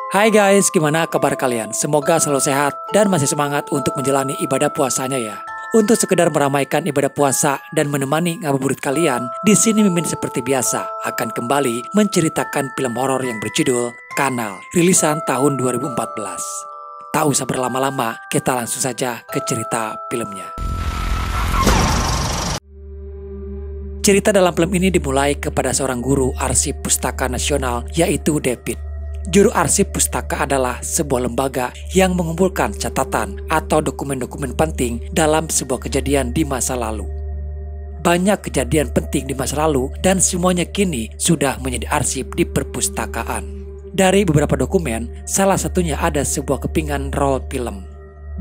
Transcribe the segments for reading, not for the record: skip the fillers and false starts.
Hai guys, gimana kabar kalian? Semoga selalu sehat dan masih semangat untuk menjalani ibadah puasanya ya. Untuk sekedar meramaikan ibadah puasa dan menemani ngabuburit kalian, di sini Mimin seperti biasa akan kembali menceritakan film horor yang berjudul Kanal, rilisan tahun 2014. Tak usah berlama-lama, kita langsung saja ke cerita filmnya. Cerita dalam film ini dimulai kepada seorang guru arsip pustaka nasional, yaitu David. Juru arsip pustaka adalah sebuah lembaga yang mengumpulkan catatan atau dokumen-dokumen penting dalam sebuah kejadian di masa lalu. Banyak kejadian penting di masa lalu dan semuanya kini sudah menjadi arsip di perpustakaan. Dari beberapa dokumen, salah satunya ada sebuah kepingan roll film.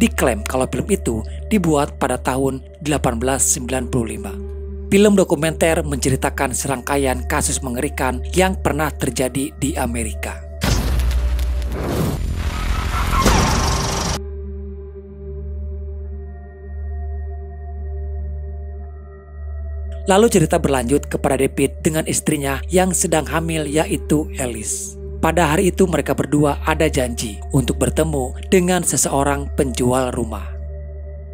Diklaim kalau film itu dibuat pada tahun 1895. Film dokumenter menceritakan serangkaian kasus mengerikan yang pernah terjadi di Amerika. Lalu cerita berlanjut kepada David dengan istrinya yang sedang hamil, yaitu Alice. Pada hari itu mereka berdua ada janji untuk bertemu dengan seseorang penjual rumah.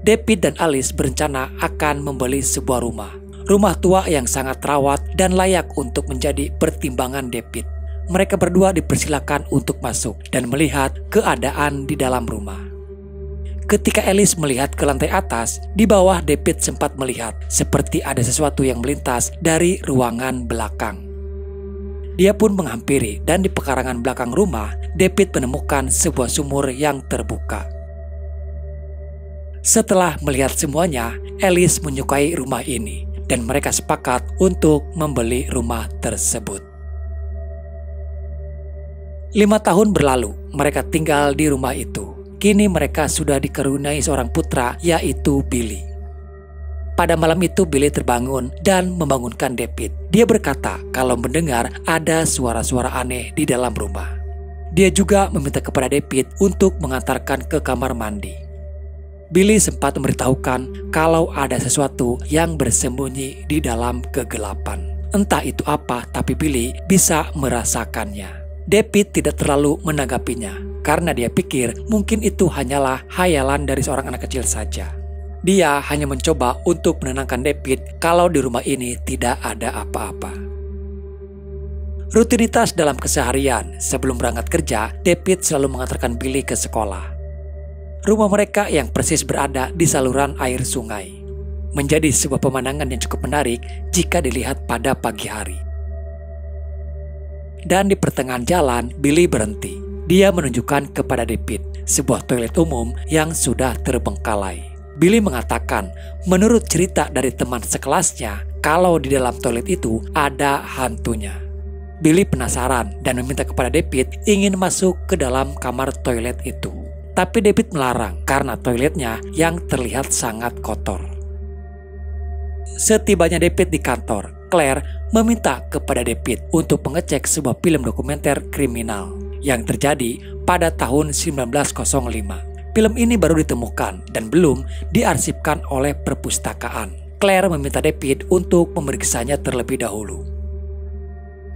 David dan Alice berencana akan membeli sebuah rumah. Rumah tua yang sangat terawat dan layak untuk menjadi pertimbangan David. Mereka berdua dipersilakan untuk masuk dan melihat keadaan di dalam rumah. Ketika Alice melihat ke lantai atas, di bawah David sempat melihat seperti ada sesuatu yang melintas dari ruangan belakang. Dia pun menghampiri dan di pekarangan belakang rumah, David menemukan sebuah sumur yang terbuka. Setelah melihat semuanya, Alice menyukai rumah ini dan mereka sepakat untuk membeli rumah tersebut. 5 tahun berlalu, mereka tinggal di rumah itu. Kini mereka sudah dikaruniai seorang putra, yaitu Billy. Pada malam itu Billy terbangun dan membangunkan David. Dia berkata kalau mendengar ada suara-suara aneh di dalam rumah. Dia juga meminta kepada David untuk mengantarkan ke kamar mandi. Billy sempat memberitahukan kalau ada sesuatu yang bersembunyi di dalam kegelapan. Entah itu apa, tapi Billy bisa merasakannya. David tidak terlalu menanggapinya karena dia pikir mungkin itu hanyalah hayalan dari seorang anak kecil saja. Dia hanya mencoba untuk menenangkan David kalau di rumah ini tidak ada apa-apa. Rutinitas dalam keseharian, sebelum berangkat kerja, David selalu mengantarkan Billy ke sekolah. Rumah mereka yang persis berada di saluran air sungai. Menjadi sebuah pemandangan yang cukup menarik jika dilihat pada pagi hari. Dan di pertengahan jalan, Billy berhenti. Dia menunjukkan kepada David sebuah toilet umum yang sudah terbengkalai. Billy mengatakan, menurut cerita dari teman sekelasnya, kalau di dalam toilet itu ada hantunya. Billy penasaran dan meminta kepada David ingin masuk ke dalam kamar toilet itu. Tapi David melarang karena toiletnya yang terlihat sangat kotor. Setibanya David di kantor, Claire meminta kepada David untuk mengecek sebuah film dokumenter kriminal yang terjadi pada tahun 1905. Film ini baru ditemukan dan belum diarsipkan oleh perpustakaan. Claire meminta David untuk memeriksanya terlebih dahulu.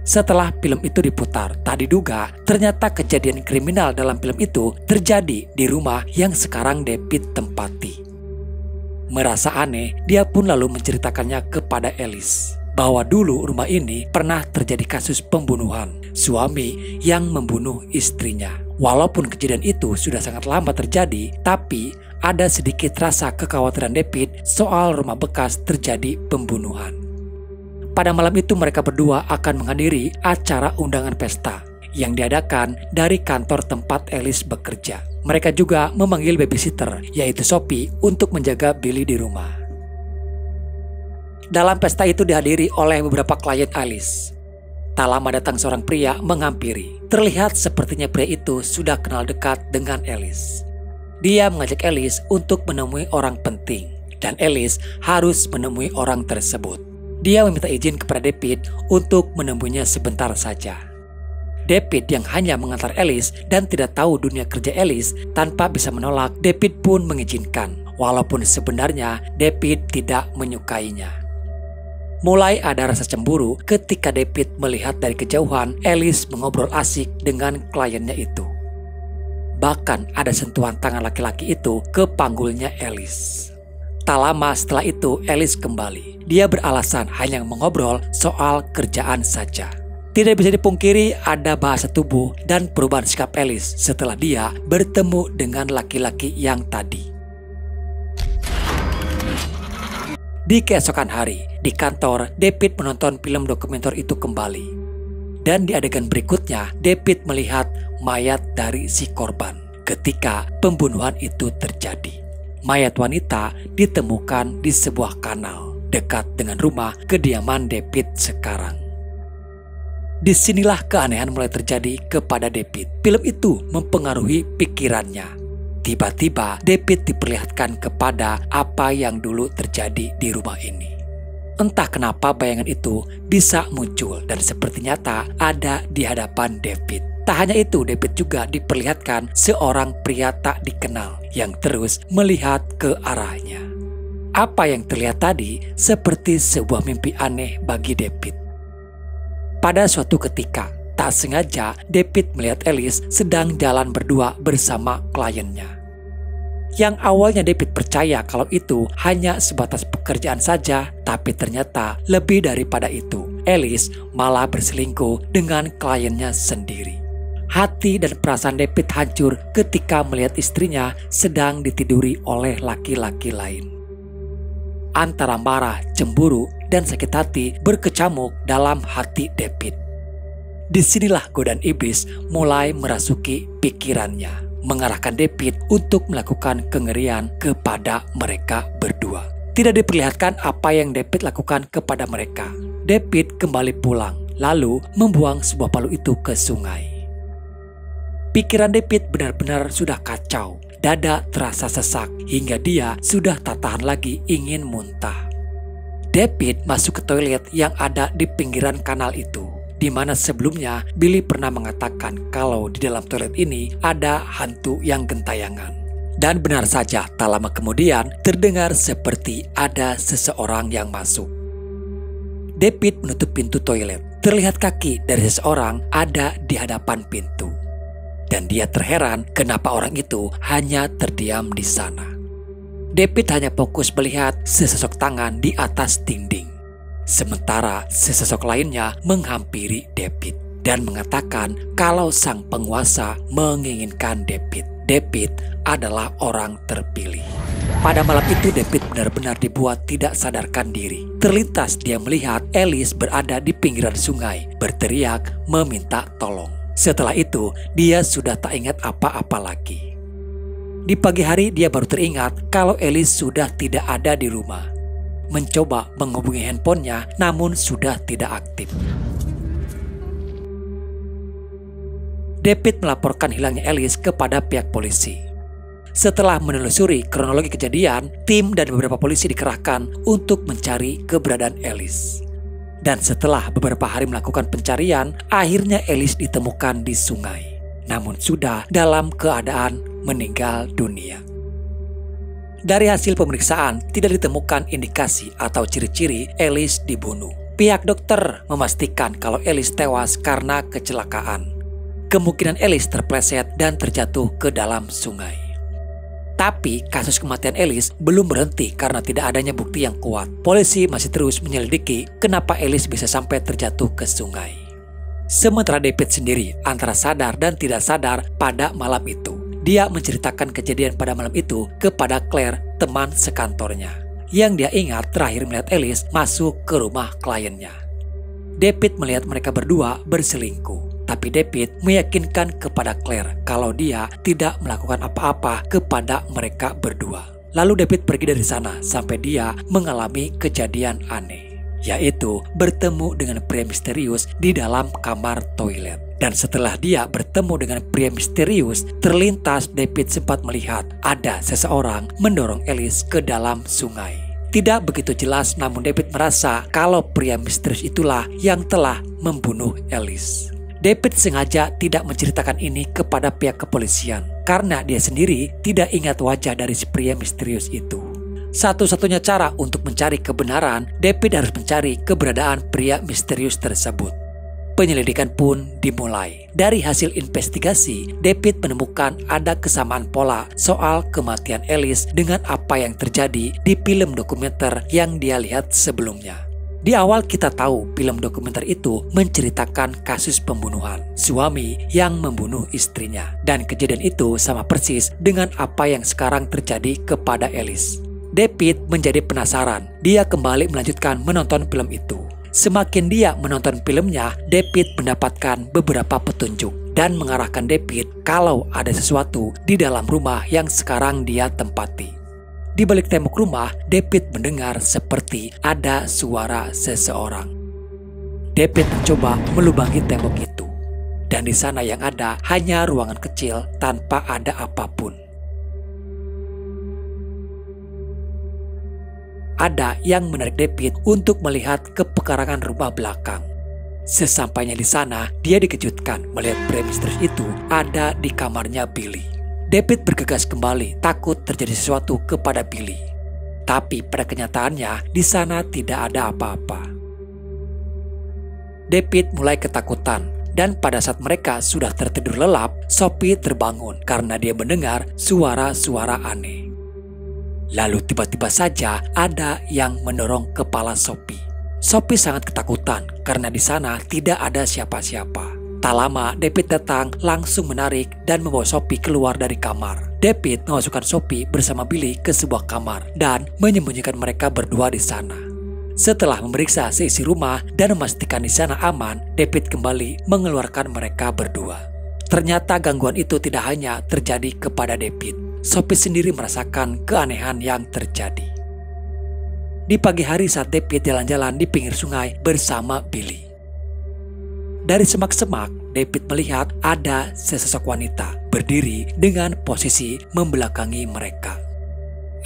Setelah film itu diputar, tak diduga ternyata kejadian kriminal dalam film itu terjadi di rumah yang sekarang David tempati. Merasa aneh, dia pun lalu menceritakannya kepada Alice bahwa dulu rumah ini pernah terjadi kasus pembunuhan suami yang membunuh istrinya. Walaupun kejadian itu sudah sangat lama terjadi, tapi ada sedikit rasa kekhawatiran David soal rumah bekas terjadi pembunuhan. Pada malam itu mereka berdua akan menghadiri acara undangan pesta yang diadakan dari kantor tempat Alice bekerja. Mereka juga memanggil babysitter, yaitu Sophie, untuk menjaga Billy di rumah. Dalam pesta itu dihadiri oleh beberapa klien Alice. Tak lama datang seorang pria menghampiri. Terlihat sepertinya pria itu sudah kenal dekat dengan Alice. Dia mengajak Alice untuk menemui orang penting, dan Alice harus menemui orang tersebut. Dia meminta izin kepada David untuk menemuinya sebentar saja. David yang hanya mengantar Alice dan tidak tahu dunia kerja Alice tanpa bisa menolak, David pun mengizinkan, walaupun sebenarnya David tidak menyukainya. Mulai ada rasa cemburu ketika David melihat dari kejauhan Alice mengobrol asik dengan kliennya itu. bahkan ada sentuhan tangan laki-laki itu ke panggulnya Alice. Tak lama setelah itu Alice kembali. Dia beralasan hanya mengobrol soal kerjaan saja. Tidak bisa dipungkiri ada bahasa tubuh dan perubahan sikap Alice setelah dia bertemu dengan laki-laki yang tadi. Di keesokan hari, di kantor, David menonton film dokumenter itu kembali. Dan di adegan berikutnya, David melihat mayat dari si korban ketika pembunuhan itu terjadi. Mayat wanita ditemukan di sebuah kanal dekat dengan rumah kediaman David sekarang. Disinilah keanehan mulai terjadi kepada David. Film itu mempengaruhi pikirannya. Tiba-tiba David diperlihatkan kepada apa yang dulu terjadi di rumah ini. Entah kenapa bayangan itu bisa muncul dan seperti nyata ada di hadapan David. Tak hanya itu, David juga diperlihatkan seorang pria tak dikenal yang terus melihat ke arahnya. Apa yang terlihat tadi seperti sebuah mimpi aneh bagi David. Pada suatu ketika, tak sengaja David melihat Alice sedang jalan berdua bersama kliennya. Yang awalnya David percaya kalau itu hanya sebatas pekerjaan saja, tapi ternyata lebih daripada itu. Alice malah berselingkuh dengan kliennya sendiri. Hati dan perasaan David hancur ketika melihat istrinya sedang ditiduri oleh laki-laki lain. Antara marah, cemburu, dan sakit hati berkecamuk dalam hati David. Disinilah godaan iblis mulai merasuki pikirannya, mengarahkan David untuk melakukan kengerian kepada mereka berdua. Tidak diperlihatkan apa yang David lakukan kepada mereka. David kembali pulang, lalu membuang sebuah palu itu ke sungai. Pikiran David benar-benar sudah kacau. Dada terasa sesak hingga dia sudah tak tahan lagi ingin muntah. David masuk ke toilet yang ada di pinggiran kanal itu, di mana sebelumnya Billy pernah mengatakan kalau di dalam toilet ini ada hantu yang gentayangan. Dan benar saja, tak lama kemudian terdengar seperti ada seseorang yang masuk. David menutup pintu toilet. Terlihat kaki dari seseorang ada di hadapan pintu. Dan dia terheran kenapa orang itu hanya terdiam di sana. David hanya fokus melihat sesosok tangan di atas dinding. Sementara sesosok lainnya menghampiri David dan mengatakan kalau sang penguasa menginginkan David. David adalah orang terpilih. Pada malam itu David benar-benar dibuat tidak sadarkan diri. Terlintas dia melihat Alice berada di pinggiran sungai, berteriak meminta tolong. Setelah itu, dia sudah tak ingat apa-apa lagi. Di pagi hari, dia baru teringat kalau Alice sudah tidak ada di rumah. Mencoba menghubungi handphonenya, namun sudah tidak aktif. David melaporkan hilangnya Alice kepada pihak polisi. Setelah menelusuri kronologi kejadian, tim dan beberapa polisi dikerahkan untuk mencari keberadaan Alice. Dan setelah beberapa hari melakukan pencarian, akhirnya Alice ditemukan di sungai. Namun sudah dalam keadaan meninggal dunia. Dari hasil pemeriksaan, tidak ditemukan indikasi atau ciri-ciri Alice dibunuh. Pihak dokter memastikan kalau Alice tewas karena kecelakaan. Kemungkinan Alice terpleset dan terjatuh ke dalam sungai. Tapi kasus kematian Alice belum berhenti karena tidak adanya bukti yang kuat. Polisi masih terus menyelidiki kenapa Alice bisa sampai terjatuh ke sungai. Sementara David sendiri antara sadar dan tidak sadar pada malam itu. Dia menceritakan kejadian pada malam itu kepada Claire, teman sekantornya. Yang dia ingat terakhir melihat Alice masuk ke rumah kliennya. David melihat mereka berdua berselingkuh. Tapi David meyakinkan kepada Claire kalau dia tidak melakukan apa-apa kepada mereka berdua. Lalu David pergi dari sana sampai dia mengalami kejadian aneh, yaitu bertemu dengan pria misterius di dalam kamar toilet. Dan setelah dia bertemu dengan pria misterius, terlintas David sempat melihat ada seseorang mendorong Alice ke dalam sungai. Tidak begitu jelas, namun David merasa kalau pria misterius itulah yang telah membunuh Alice. David sengaja tidak menceritakan ini kepada pihak kepolisian karena dia sendiri tidak ingat wajah dari si pria misterius itu. Satu-satunya cara untuk mencari kebenaran, David harus mencari keberadaan pria misterius tersebut. Penyelidikan pun dimulai. Dari hasil investigasi, David menemukan ada kesamaan pola soal kematian Alice dengan apa yang terjadi di film dokumenter yang dia lihat sebelumnya. Di awal kita tahu film dokumenter itu menceritakan kasus pembunuhan suami yang membunuh istrinya. Dan kejadian itu sama persis dengan apa yang sekarang terjadi kepada Alice. David menjadi penasaran. Dia kembali melanjutkan menonton film itu. Semakin dia menonton filmnya, David mendapatkan beberapa petunjuk dan mengarahkan David kalau ada sesuatu di dalam rumah yang sekarang dia tempati. Di balik tembok rumah, David mendengar seperti ada suara seseorang. David mencoba melubangi tembok itu, dan di sana yang ada hanya ruangan kecil tanpa ada apapun. Ada yang menarik David untuk melihat ke pekarangan rumah belakang. Sesampainya di sana, dia dikejutkan melihat pria misterius itu ada di kamarnya Billy. David bergegas kembali, takut terjadi sesuatu kepada Billy. Tapi pada kenyataannya, di sana tidak ada apa-apa. David mulai ketakutan, dan pada saat mereka sudah tertidur lelap, Sophie terbangun karena dia mendengar suara-suara aneh. Lalu tiba-tiba saja ada yang mendorong kepala Sophie. Sophie sangat ketakutan karena di sana tidak ada siapa-siapa. Tak lama David datang langsung menarik dan membawa Sophie keluar dari kamar. David memasukkan Sophie bersama Billy ke sebuah kamar dan menyembunyikan mereka berdua di sana. Setelah memeriksa seisi rumah dan memastikan di sana aman, David kembali mengeluarkan mereka berdua. Ternyata gangguan itu tidak hanya terjadi kepada David. Sophie sendiri merasakan keanehan yang terjadi. Di pagi hari saat David jalan-jalan di pinggir sungai bersama Billy. Dari semak-semak, David melihat ada sesosok wanita berdiri dengan posisi membelakangi mereka.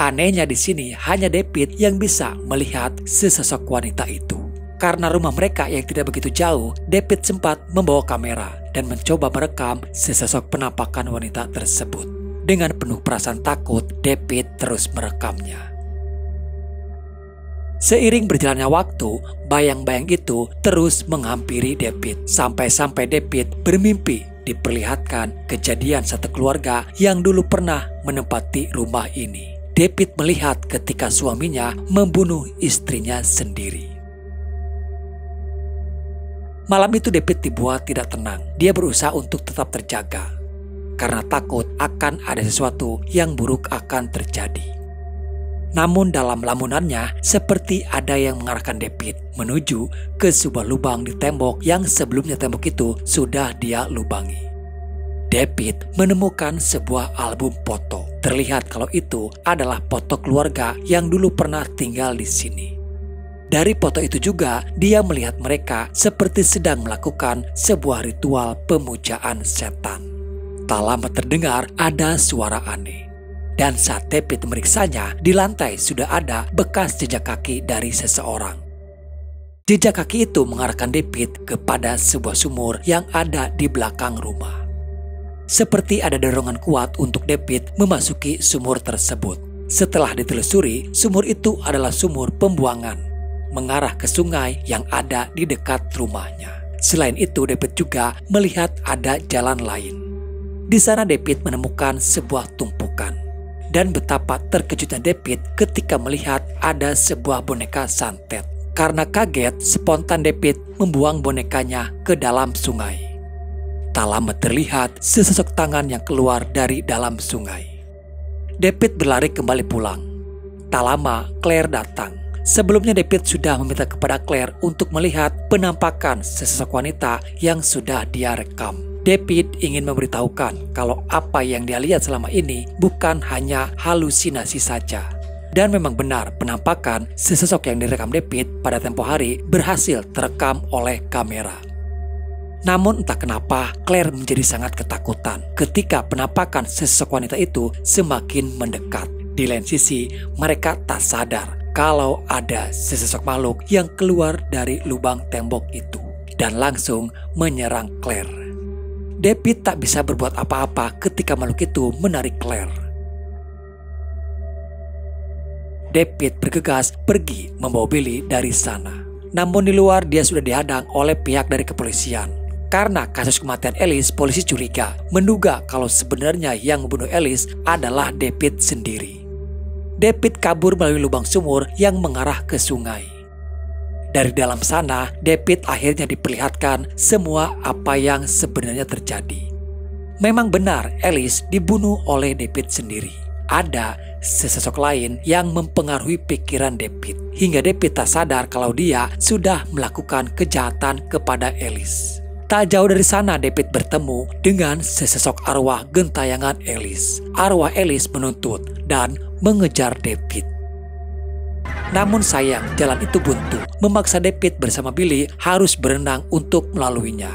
Anehnya di sini hanya David yang bisa melihat sesosok wanita itu. Karena rumah mereka yang tidak begitu jauh, David sempat membawa kamera dan mencoba merekam sesosok penampakan wanita tersebut. Dengan penuh perasaan takut, David terus merekamnya. Seiring berjalannya waktu, bayang-bayang itu terus menghampiri David. Sampai-sampai David bermimpi diperlihatkan kejadian satu keluarga yang dulu pernah menempati rumah ini. David melihat ketika suaminya membunuh istrinya sendiri. Malam itu David dibuat tidak tenang. Dia berusaha untuk tetap terjaga karena takut akan ada sesuatu yang buruk akan terjadi. Namun dalam lamunannya seperti ada yang mengarahkan David menuju ke sebuah lubang di tembok yang sebelumnya tembok itu sudah dia lubangi. David menemukan sebuah album foto. Terlihat kalau itu adalah foto keluarga yang dulu pernah tinggal di sini. Dari foto itu juga dia melihat mereka seperti sedang melakukan sebuah ritual pemujaan setan. Tak lama terdengar ada suara aneh. Dan saat David memeriksanya, di lantai sudah ada bekas jejak kaki dari seseorang. Jejak kaki itu mengarahkan David kepada sebuah sumur yang ada di belakang rumah. Seperti ada dorongan kuat untuk David memasuki sumur tersebut. Setelah ditelusuri, sumur itu adalah sumur pembuangan, mengarah ke sungai yang ada di dekat rumahnya. Selain itu, David juga melihat ada jalan lain. Di sana David menemukan sebuah tumpukan. Dan betapa terkejutnya David ketika melihat ada sebuah boneka santet. Karena kaget, spontan David membuang bonekanya ke dalam sungai. Tak lama terlihat sesosok tangan yang keluar dari dalam sungai. David berlari kembali pulang. Tak lama Claire datang. Sebelumnya David sudah meminta kepada Claire untuk melihat penampakan sesosok wanita yang sudah dia rekam. David ingin memberitahukan kalau apa yang dia lihat selama ini bukan hanya halusinasi saja. Dan memang benar penampakan sesosok yang direkam David pada tempo hari berhasil terekam oleh kamera. Namun entah kenapa Claire menjadi sangat ketakutan ketika penampakan sesosok wanita itu semakin mendekat. Di lain sisi mereka tak sadar kalau ada sesosok makhluk yang keluar dari lubang tembok itu dan langsung menyerang Claire. David tak bisa berbuat apa-apa ketika makhluk itu menarik Claire. David bergegas pergi membawa Billy dari sana. Namun di luar dia sudah dihadang oleh pihak dari kepolisian. Karena kasus kematian Alice, polisi curiga, menduga kalau sebenarnya yang membunuh Alice adalah David sendiri. David kabur melalui lubang sumur yang mengarah ke sungai. Dari dalam sana, David akhirnya diperlihatkan semua apa yang sebenarnya terjadi. Memang benar Alice dibunuh oleh David sendiri. Ada sesosok lain yang mempengaruhi pikiran David, hingga David tak sadar kalau dia sudah melakukan kejahatan kepada Alice. Tak jauh dari sana David bertemu dengan sesosok arwah gentayangan Alice. Arwah Alice menuntut dan mengejar David. Namun sayang, jalan itu buntu, memaksa David bersama Billy harus berenang untuk melaluinya.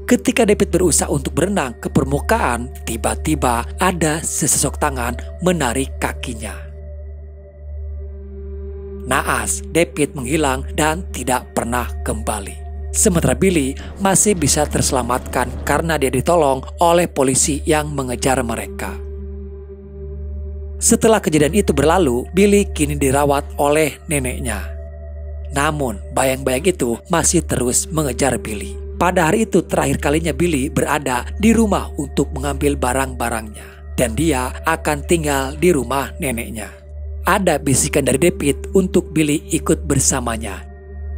Ketika David berusaha untuk berenang ke permukaan, tiba-tiba ada sesosok tangan menarik kakinya. Naas, David menghilang dan tidak pernah kembali. Sementara Billy masih bisa terselamatkan karena dia ditolong oleh polisi yang mengejar mereka. Setelah kejadian itu berlalu, Billy kini dirawat oleh neneknya. Namun, bayang-bayang itu masih terus mengejar Billy. Pada hari itu terakhir kalinya Billy berada di rumah untuk mengambil barang-barangnya. Dan dia akan tinggal di rumah neneknya. Ada bisikan dari David untuk Billy ikut bersamanya.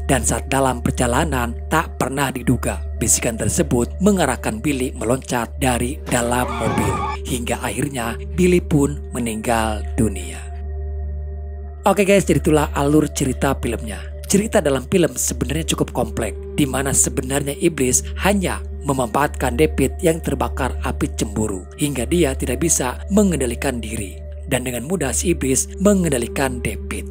Dan saat dalam perjalanan tak pernah diduga bisikan tersebut mengarahkan Billy meloncat dari dalam mobil. Hingga akhirnya Billy pun meninggal dunia. Oke guys, jadi itulah alur cerita filmnya. Cerita dalam film sebenarnya cukup kompleks, di mana sebenarnya iblis hanya memanfaatkan David yang terbakar api cemburu hingga dia tidak bisa mengendalikan diri. Dan dengan mudah si iblis mengendalikan David.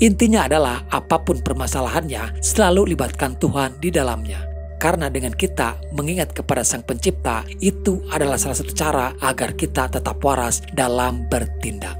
Intinya adalah apapun permasalahannya selalu libatkan Tuhan di dalamnya. Karena dengan kita mengingat kepada Sang Pencipta, itu adalah salah satu cara agar kita tetap waras dalam bertindak.